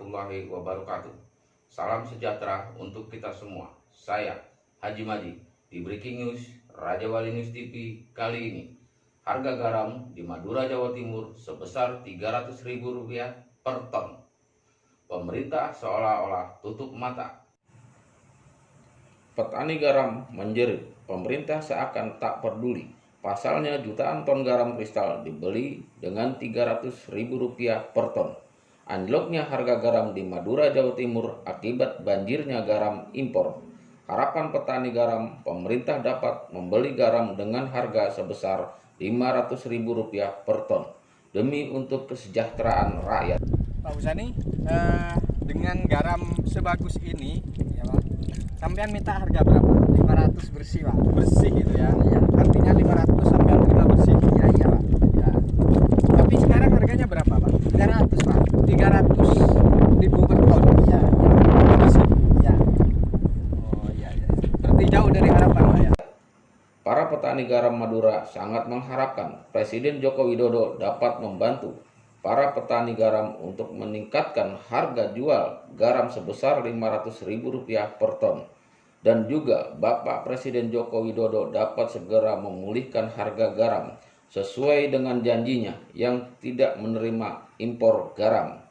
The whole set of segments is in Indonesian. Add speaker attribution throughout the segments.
Speaker 1: warahmatullahi wabarakatuh. Salam sejahtera untuk kita semua. Saya Haji Madi di Breaking News Raja Wali News TV kali ini. Harga garam di Madura, Jawa Timur sebesar Rp300.000 per ton. Pemerintah seolah-olah tutup mata. Petani garam menjerit, pemerintah seakan tak peduli. Pasalnya jutaan ton garam kristal dibeli dengan Rp300.000 per ton. Anjloknya harga garam di Madura, Jawa Timur akibat banjirnya garam impor. Harapan petani garam, pemerintah dapat membeli garam dengan harga sebesar Rp500.000 per ton demi untuk kesejahteraan rakyat.
Speaker 2: Pak Usani, dengan garam sebagus ini, ya Pak, sampean minta harga berapa?
Speaker 3: 500 bersih Pak.
Speaker 2: Bersih gitu ya?
Speaker 3: Iya.
Speaker 2: Artinya 500 sampean terima bersih?
Speaker 3: Iya iya Pak.
Speaker 2: Ya. Tapi sekarang harganya berapa Pak?
Speaker 3: 300 Pak.
Speaker 2: 300.000 per ton?
Speaker 3: Iya.
Speaker 2: Bersih?
Speaker 3: Iya.
Speaker 2: Oh iya iya. Berarti jauh dari harapan Pak ya?
Speaker 1: Para petani garam Madura sangat mengharapkan Presiden Joko Widodo dapat membantu para petani garam untuk meningkatkan harga jual garam sebesar Rp500.000 per ton. Dan juga Bapak Presiden Joko Widodo dapat segera memulihkan harga garam sesuai dengan janjinya yang tidak menerima impor garam.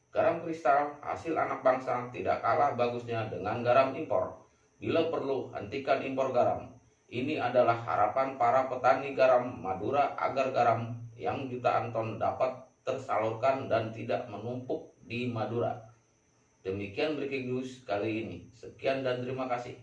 Speaker 1: Garam kristal hasil anak bangsa tidak kalah bagusnya dengan garam impor. Bila perlu, hentikan impor garam. Ini adalah harapan para petani garam Madura agar garam yang jutaan ton dapat tersalurkan dan tidak menumpuk di Madura. Demikian breaking news kali ini. Sekian dan terima kasih.